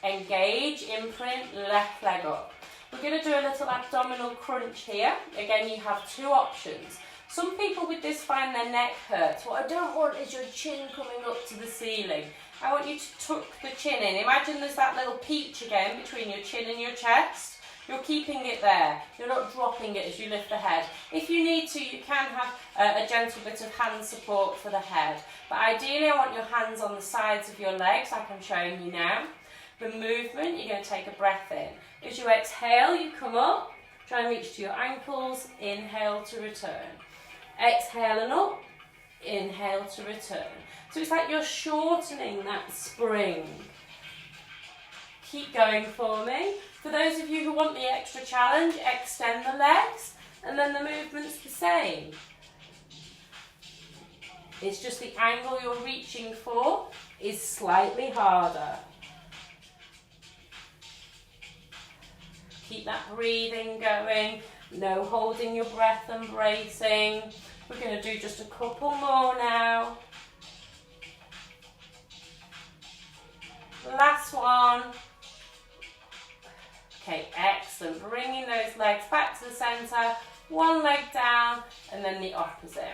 engage, imprint, left leg up. We're going to do a little abdominal crunch here. Again, you have two options. Some people with this find their neck hurts. What I don't want is your chin coming up to the ceiling. I want you to tuck the chin in. Imagine there's that little peach again between your chin and your chest. You're keeping it there. You're not dropping it as you lift the head. If you need to, you can have a gentle bit of hand support for the head. But ideally, I want your hands on the sides of your legs, like I'm showing you now. The movement, you're going to take a breath in. As you exhale, you come up. Try and reach to your ankles. Inhale to return. Exhale and up. Inhale to return. So it's like you're shortening that spring. Keep going for me. For those of you who want the extra challenge, extend the legs and then the movement's the same. It's just the angle you're reaching for is slightly harder. Keep that breathing going, no holding your breath and bracing. We're going to do just a couple more now. Last one. Okay, excellent. Bringing those legs back to the centre, one leg down and then the opposite.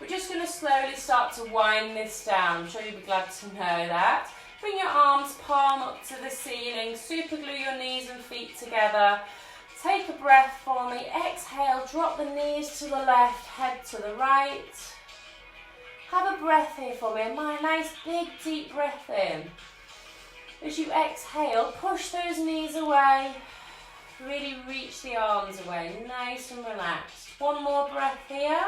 We're just going to slowly start to wind this down. I'm sure you'll be glad to know that. Bring your arms palm up to the ceiling, super glue your knees and feet together. Take a breath for me. Exhale, drop the knees to the left, head to the right. Have a breath here for me, a nice big deep breath in. As you exhale, push those knees away. Really reach the arms away, nice and relaxed. One more breath here.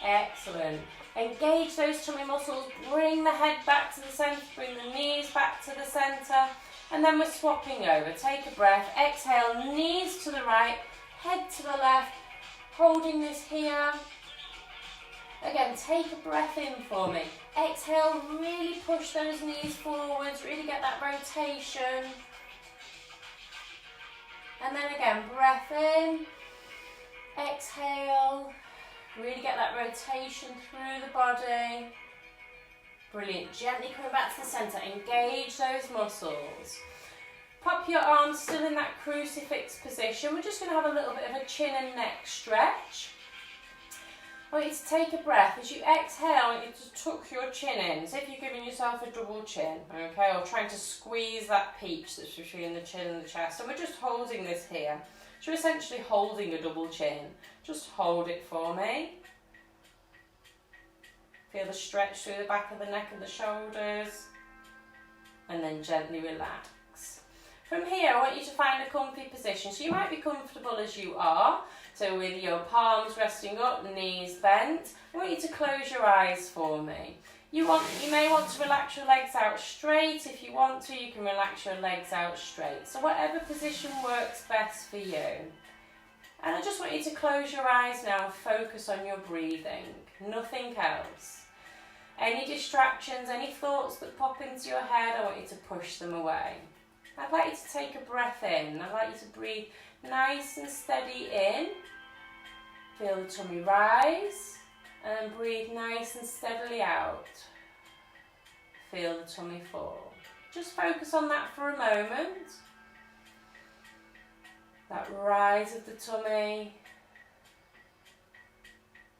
Excellent. Engage those tummy muscles, bring the head back to the centre, bring the knees back to the centre, and then we're swapping over. Take a breath, exhale, knees to the right, head to the left, holding this here. Again, take a breath in for me. Exhale, really push those knees forwards, really get that rotation. And then again, breath in, exhale, really get that rotation through the body. Brilliant. Gently coming back to the centre, engage those muscles. Pop your arms still in that crucifix position. We're just going to have a little bit of a chin and neck stretch. I want you to take a breath. As you exhale, I want you to tuck your chin in, as if you're giving yourself a double chin, okay, or trying to squeeze that peach that's between the chin and the chest. And we're just holding this here. So we're essentially holding a double chin. Just hold it for me. Feel the stretch through the back of the neck and the shoulders. And then gently relax. From here, I want you to find a comfy position. So you might be comfortable as you are. So with your palms resting up, knees bent, I want you to close your eyes for me. You may want to relax your legs out straight. If you want to, you can relax your legs out straight. So whatever position works best for you. And I just want you to close your eyes now and focus on your breathing. Nothing else. Any distractions, any thoughts that pop into your head, I want you to push them away. I'd like you to take a breath in. I'd like you to breathe nice and steady in. Feel the tummy rise. And breathe nice and steadily out. Feel the tummy fall. Just focus on that for a moment. That rise of the tummy.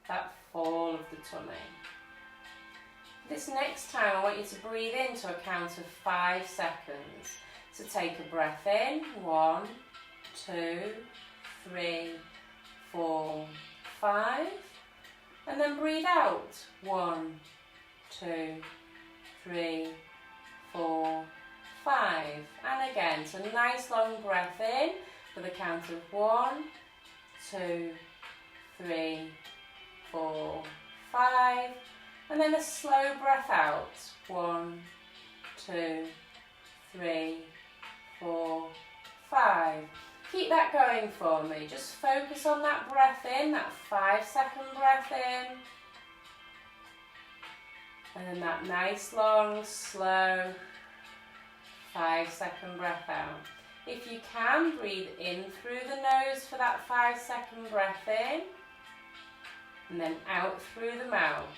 That fall of the tummy. This next time I want you to breathe into a count of 5 seconds. So take a breath in. 1, 2, 3, 4, 5. And then breathe out. 1, 2, 3, 4, 5. And again, so nice long breath in for the count of 1, 2, 3, 4, 5. And then a slow breath out. 1, 2, 3, 4, 5. Keep that going for me. Just focus on that breath in, that 5-second breath in. And then that nice, long, slow 5-second breath out. If you can, breathe in through the nose for that 5-second breath in. And then out through the mouth.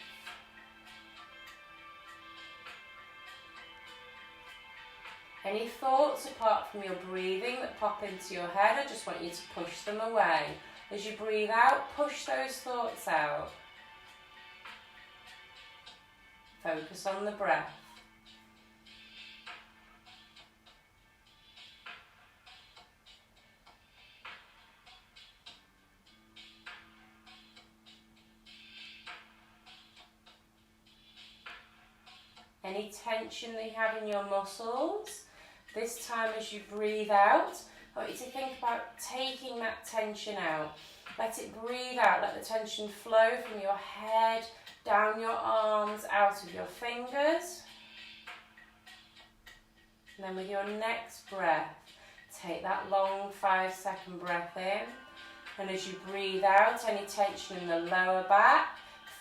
Any thoughts apart from your breathing that pop into your head, I just want you to push them away. As you breathe out, push those thoughts out. Focus on the breath. Any tension that you have in your muscles, this time as you breathe out, I want you to think about taking that tension out. Let it breathe out, let the tension flow from your head, down your arms, out of your fingers. And then with your next breath, take that long 5-second breath in. And as you breathe out, any tension in the lower back,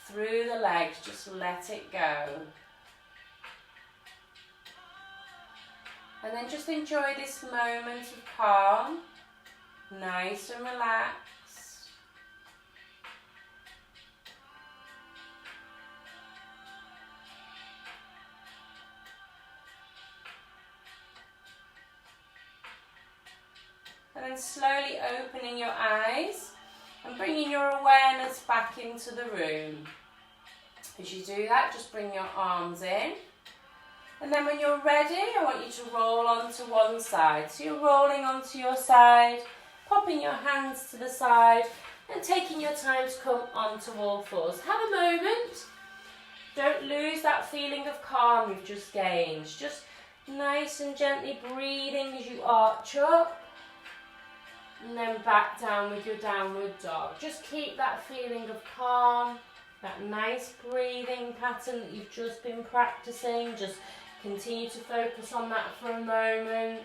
through the legs, just let it go. And then just enjoy this moment of calm, nice and relaxed. And then slowly opening your eyes and bringing your awareness back into the room. As you do that, just bring your arms in. And then when you're ready, I want you to roll onto one side. So you're rolling onto your side, popping your hands to the side, and taking your time to come onto all fours. Have a moment. Don't lose that feeling of calm you've just gained. Just nice and gently breathing as you arch up. And then back down with your downward dog. Just keep that feeling of calm That nice breathing pattern that you've just been practicing. Just continue to focus on that for a moment.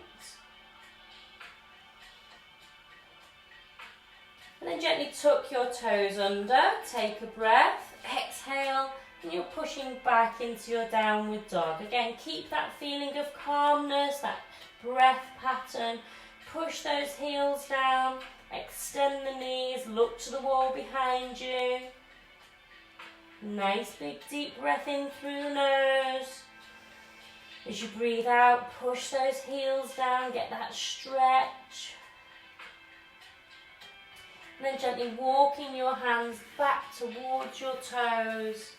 And then gently tuck your toes under, take a breath, exhale, and you're pushing back into your downward dog. Again, keep that feeling of calmness, that breath pattern. Push those heels down, extend the knees, look to the wall behind you. Nice big deep breath in through the nose. As you breathe out, push those heels down, get that stretch. And then gently walking your hands back towards your toes.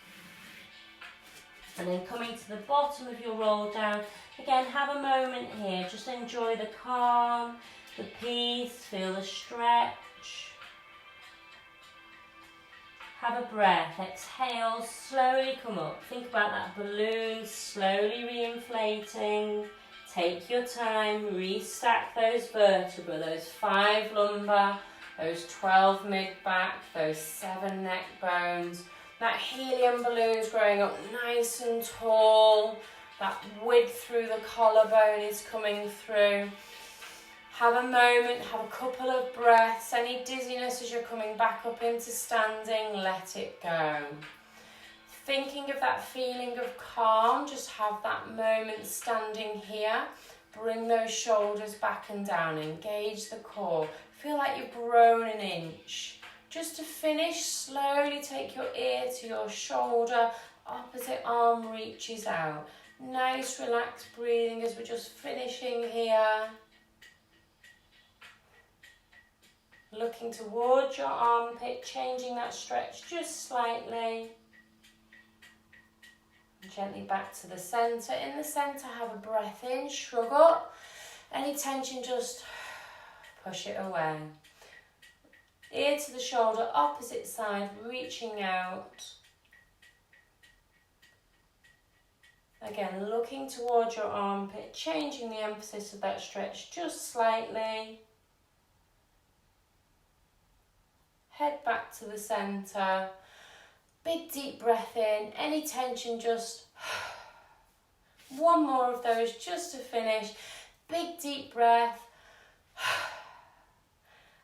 And then coming to the bottom of your roll down. Again, have a moment here. Just enjoy the calm, the peace, feel the stretch. Have a breath. Exhale, slowly come up. Think about that balloon slowly re-inflating. Take your time, restack those vertebrae, those 5 lumbar, those 12 mid-back, those 7 neck bones. That helium balloon's growing up nice and tall. That width through the collarbone is coming through. Have a moment, have a couple of breaths. Any dizziness as you're coming back up into standing, let it go. Thinking of that feeling of calm, just have that moment standing here. Bring those shoulders back and down, engage the core. Feel like you've grown an inch. Just to finish, slowly take your ear to your shoulder, opposite arm reaches out. Nice relaxed breathing as we're just finishing here. Looking towards your armpit, changing that stretch just slightly. Gently back to the centre. In the centre, have a breath in, shrug up. Any tension, just push it away. Ear to the shoulder, opposite side, reaching out. Again, looking towards your armpit, changing the emphasis of that stretch just slightly. Head back to the centre. Big deep breath in. Any tension, just one more of those just to finish. Big deep breath.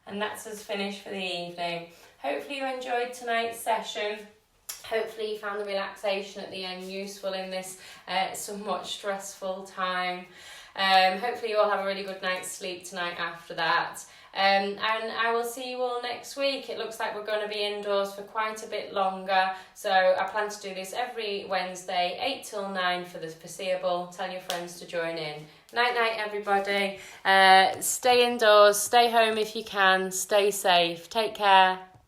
And that's us finished for the evening. Hopefully you enjoyed tonight's session. Hopefully you found the relaxation at the end useful in this somewhat stressful time. Hopefully you all have a really good night's sleep tonight after that. And I will see you all next week. It looks like we're going to be indoors for quite a bit longer. So I plan to do this every Wednesday, 8 till 9 for the foreseeable. Tell your friends to join in. Night night everybody. Stay indoors, stay home if you can, stay safe. Take care.